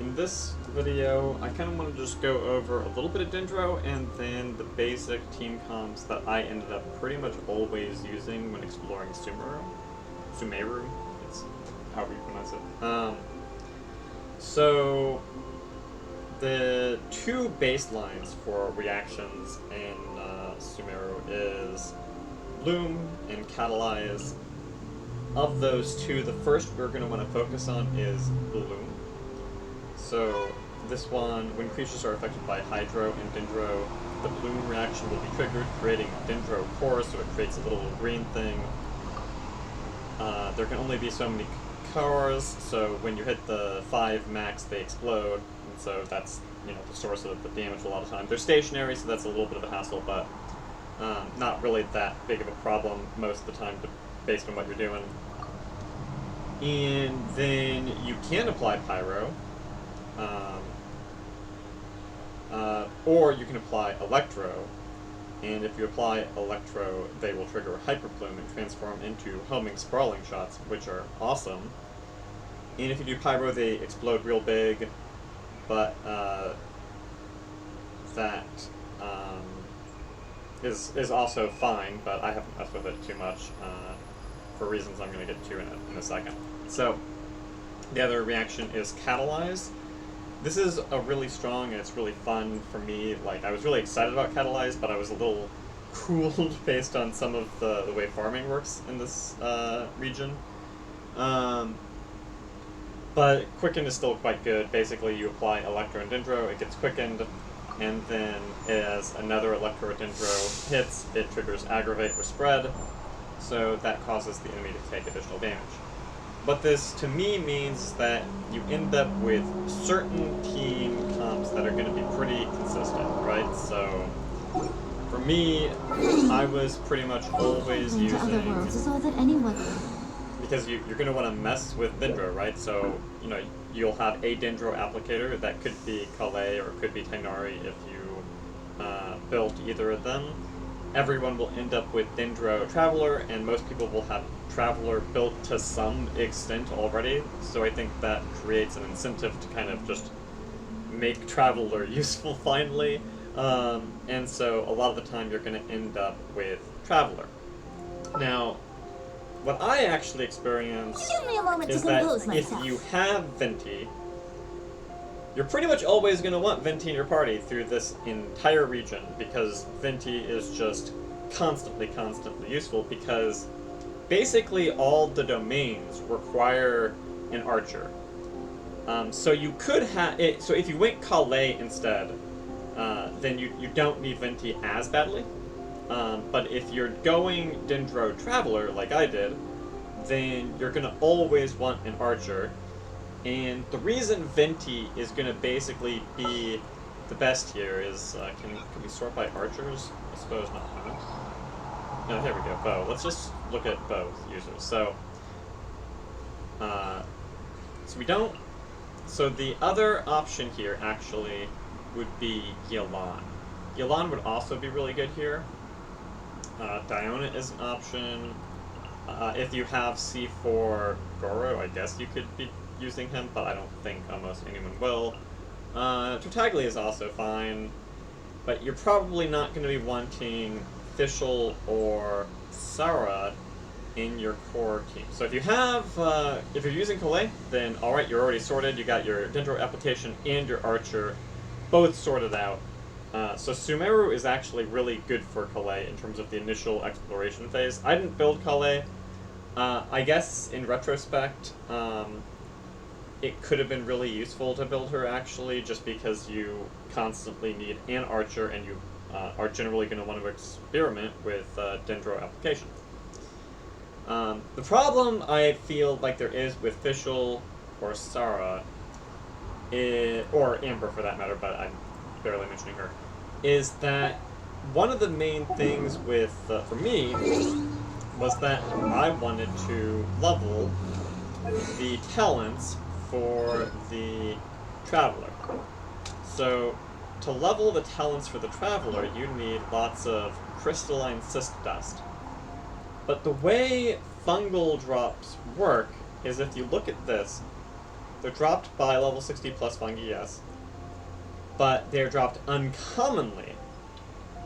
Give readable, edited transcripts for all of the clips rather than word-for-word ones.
in this video, I kind of want to just go over a little bit of Dendro and then the basic team comps that I ended up pretty much always using when exploring Sumeru. Sumeru, it's however you pronounce it. So the two baselines for reactions in Sumeru is Bloom and Catalyze. Of those two, the first we're going to want to focus on is Bloom. So this one, when creatures are affected by Hydro and Dendro, the Bloom reaction will be triggered, creating Dendro cores, so it creates a little green thing. There can only be so many cores, so when you hit the 5 max, they explode, and so that's, you know, the source of the damage a lot of times. They're stationary, so that's a little bit of a hassle, but not really that big of a problem most of the time, based on what you're doing. And then you can apply Pyro, or you can apply Electro, and if you apply Electro, they will trigger Hyper Plume and transform into homing sprawling shots, which are awesome. And if you do Pyro, they explode real big, but that is also fine, but I haven't messed with it too much for reasons I'm going to get to in a second. So the other reaction is Catalyze. This is a really strong and it's really fun for me. Like, I was really excited about Catalyze, but I was a little cooled based on some of the way farming works in this region. But Quicken is still quite good. Basically, you apply Electro and Dendro, it gets quickened, and then as another Electro or Dendro hits, it triggers Aggravate or Spread, so that causes the enemy to take additional damage. What this, to me, means that you end up with certain team comps that are going to be pretty consistent, right? So, for me, I was pretty much always using... Because you're going to want to mess with Dendro, right? So, you know, you'll have a Dendro applicator that could be Kalei or could be Tainari if you built either of them. Everyone will end up with Dendro Traveler, and most people will have Traveler built to some extent already, so I think that creates an incentive to kind of just make Traveler useful finally, and so a lot of the time you're going to end up with Traveler. Now, what I actually experience is that if you have Venti, you're pretty much always going to want Venti in your party through this entire region, because Venti is just constantly useful, because basically all the domains require an archer. So you could have it. So if you went Kalei instead, then you don't need Venti as badly. But if you're going Dendro Traveler, like I did, then you're going to always want an archer. And the reason Venti is going to basically be the best here is, can we sort by archers? I suppose not, huh? No, here we go, bow. Let's just look at bow users. So, so the other option here actually would be Yelan. Yelan would also be really good here. Diona is an option. If you have C4 Goro, I guess you could be using him, but I don't think almost anyone will. Tartaglia is also fine, but you're probably not going to be wanting Fischl or Sarah in your core team. So if you have, if you're using Kalei, then alright, you're already sorted, you got your Dendro application and your archer both sorted out. So Sumeru is actually really good for Kalei in terms of the initial exploration phase. I didn't build Kalei. I guess in retrospect, it could have been really useful to build her, actually, just because you constantly need an archer and you are generally going to want to experiment with Dendro application. The problem I feel like there is with Fischl or Sarah, or Amber for that matter, but I'm barely mentioning her, is that one of the main things with, for me, was that I wanted to level the talents for the Traveler. So, to level the talents for the Traveler, you need lots of crystalline cyst dust. But the way fungal drops work is if you look at this, They're dropped by level 60 plus fungi, yes. But they're dropped uncommonly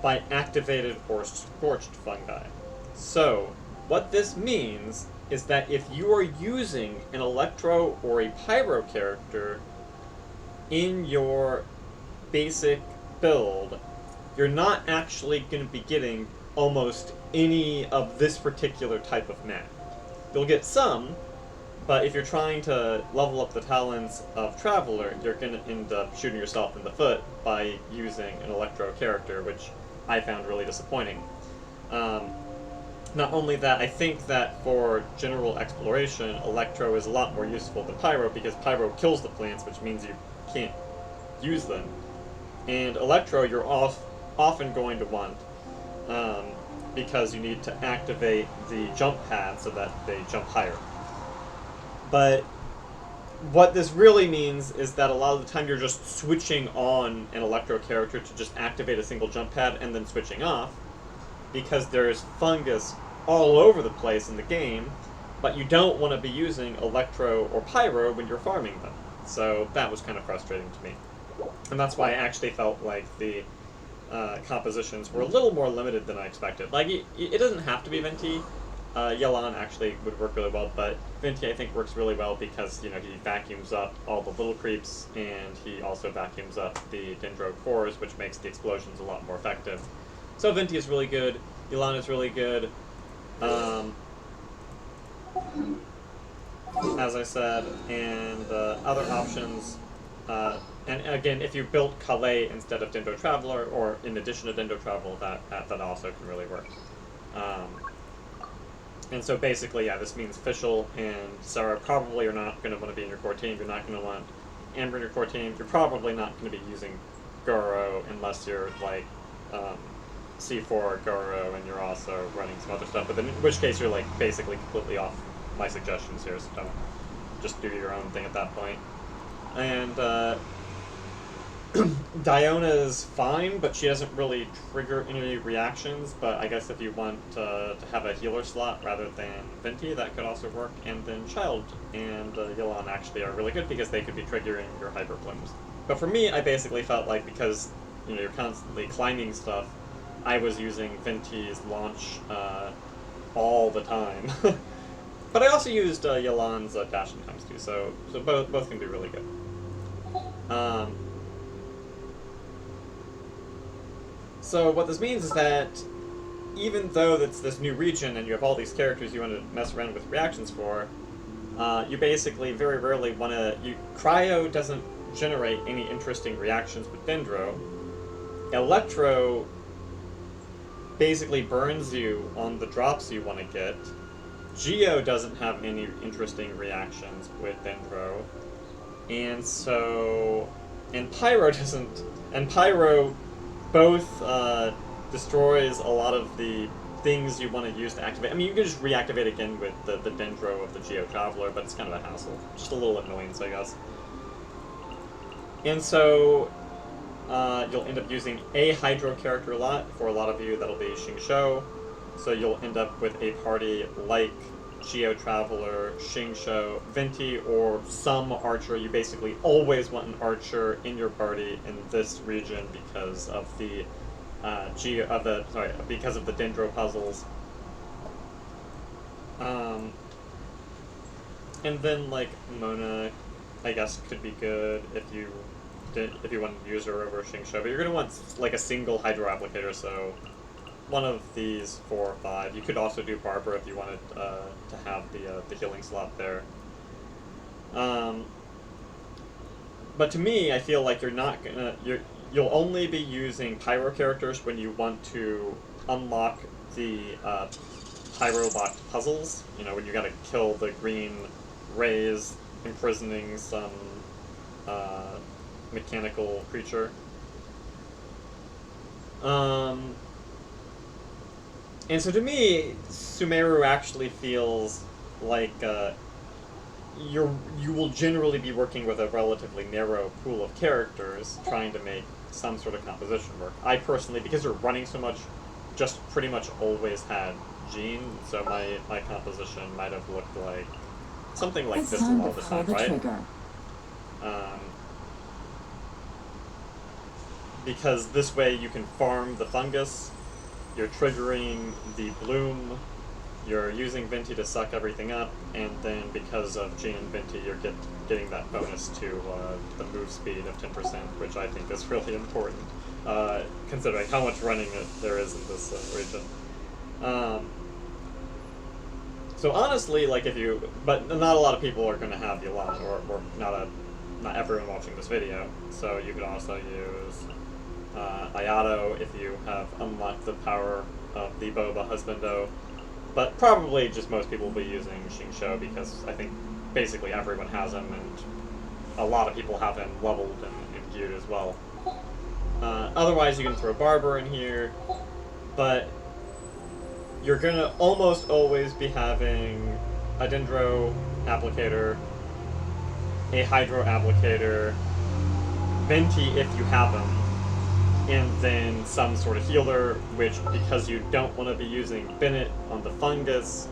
by activated or scorched fungi. So, what this means is that if you are using an Electro or a Pyro character in your basic build, you're not actually going to be getting almost any of this particular type of map. You'll get some, but if you're trying to level up the talents of Traveler, you're going to end up shooting yourself in the foot by using an Electro character, which I found really disappointing. Not only that, I think that for general exploration, Electro is a lot more useful than Pyro, because Pyro kills the plants, which means you can't use them. And Electro you're often going to want, because you need to activate the jump pad so that they jump higher. But what this really means is that a lot of the time you're just switching on an Electro character to just activate a single jump pad and then switching off, because there's fungus all over the place in the game, but you don't want to be using Electro or Pyro when you're farming them. So that was kind of frustrating to me. And that's why I actually felt like the compositions were a little more limited than I expected. Like, it doesn't have to be Venti. Yelan actually would work really well, but Venti I think works really well because, you know, he vacuums up all the little creeps, and he also vacuums up the Dendro cores, which makes the explosions a lot more effective. So Venti is really good, Yelan is really good. As I said, and other options, and again, if you built Calais instead of Dendro Traveler, or in addition to Dendro Traveler, that also can really work. And so basically, yeah, this means Fischl and Sarah probably are not going to want to be in your core team. You're not going to want Amber in your core team. You're probably not going to be using Goro unless you're like C4 Goro and you're also running some other stuff. But then in which case you're like basically completely off my suggestions here, so don't just do your own thing at that point. And Diona's fine, but she doesn't really trigger any reactions, but I guess if you want to have a healer slot rather than Venti, that could also work. And then Child and Yelan actually are really good because they could be triggering your Hyper Plumes. But for me, I basically felt like because, you know, you're constantly climbing stuff, I was using Venti's launch all the time. But I also used Yelan's dash times too, so both can be really good. So what this means is that even though it's this new region and you have all these characters you want to mess around with reactions for, you basically very rarely want to... Cryo doesn't generate any interesting reactions with Dendro. Electro basically burns you on the drops you want to get. Geo doesn't have any interesting reactions with Dendro. And so... And Pyro doesn't... And Pyro both destroys a lot of the things you want to use to activate. I mean, you can just reactivate again with the Dendro of the Geo Traveler, but it's kind of a hassle. Just a little annoyance, I guess. And so you'll end up using a Hydro character a lot. For a lot of you, that'll be Xingqiu. So you'll end up with a party like Geo Traveler, Xingqiu, Venti, or some archer. You basically always want an archer in your party in this region because of the because of the Dendro puzzles. And then like Mona, I guess could be good if you want to use her over Xingqiu, but you're gonna want like a single Hydro applicator, so one of these 4 or 5. You could also do Barbara if you wanted to have the healing slot there. But to me, I feel like you'll only be using Pyro characters when you want to unlock the Pyro locked puzzles. You know, when you gotta kill the green rays imprisoning some mechanical creature. And so to me, Sumeru actually feels like you will generally be working with a relatively narrow pool of characters, trying to make some sort of composition work. I personally, because you're running so much, just pretty much always had Jean, so my composition might have looked like something like this a lot of the time, right? Trigger. because this way you can farm the fungus, you're triggering the bloom, you're using Venti to suck everything up, and then because of Gene and Venti, you're getting that bonus to the move speed of 10%, which I think is really important, considering how much running there is in this region. So honestly, like but not a lot of people are going to have Yulan, or not everyone watching this video, so you could also use Ayato if you have unlocked the power of the Boba Husbando, but probably just most people will be using Xingqiu because I think basically everyone has him, and a lot of people have him leveled and imbued as well. Otherwise, you can throw Barber in here, but you're gonna almost always be having a Dendro applicator, a Hydro applicator, Venti if you have them, and then some sort of healer, which, because you don't want to be using Bennett on the fungus,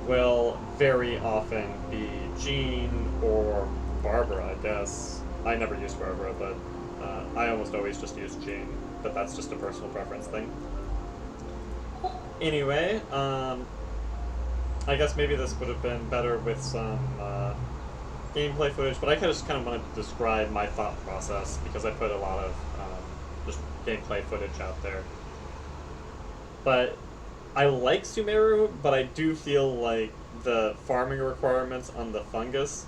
will very often be Jean or Barbara, I guess. I never used Barbara, but I almost always just use Jean, but that's just a personal preference thing. Anyway, I guess maybe this would have been better with some gameplay footage, but I just kind of wanted to describe my thought process because I put a lot of just gameplay footage out there. But I like Sumeru, but I do feel like the farming requirements on the fungus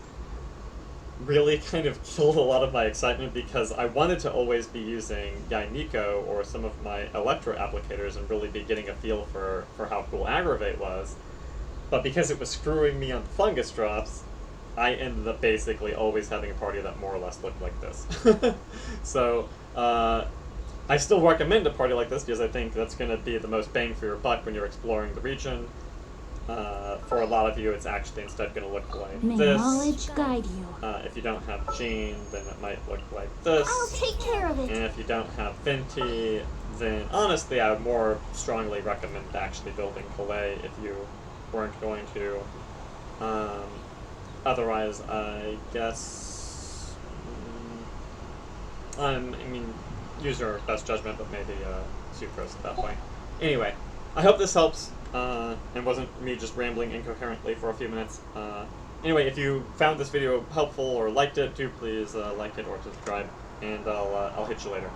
really kind of killed a lot of my excitement because I wanted to always be using Yainiko or some of my Electro applicators and really be getting a feel for how cool Aggravate was. But because it was screwing me on the fungus drops, I ended up basically always having a party that more or less looked like this. So, I still recommend a party like this because I think that's going to be the most bang for your buck when you're exploring the region. For a lot of you, it's actually instead going to look like May this. knowledge guide you. If you don't have Jean, then it might look like this. I'll take care of it. And if you don't have Venti, then honestly, I would more strongly recommend actually building Calais if you weren't going to. Otherwise, I guess, I mean, use your best judgment, but maybe Sucrose at that point. Anyway, I hope this helps, and wasn't me just rambling incoherently for a few minutes. Anyway, if you found this video helpful or liked it, do please like it or subscribe, and I'll hit you later.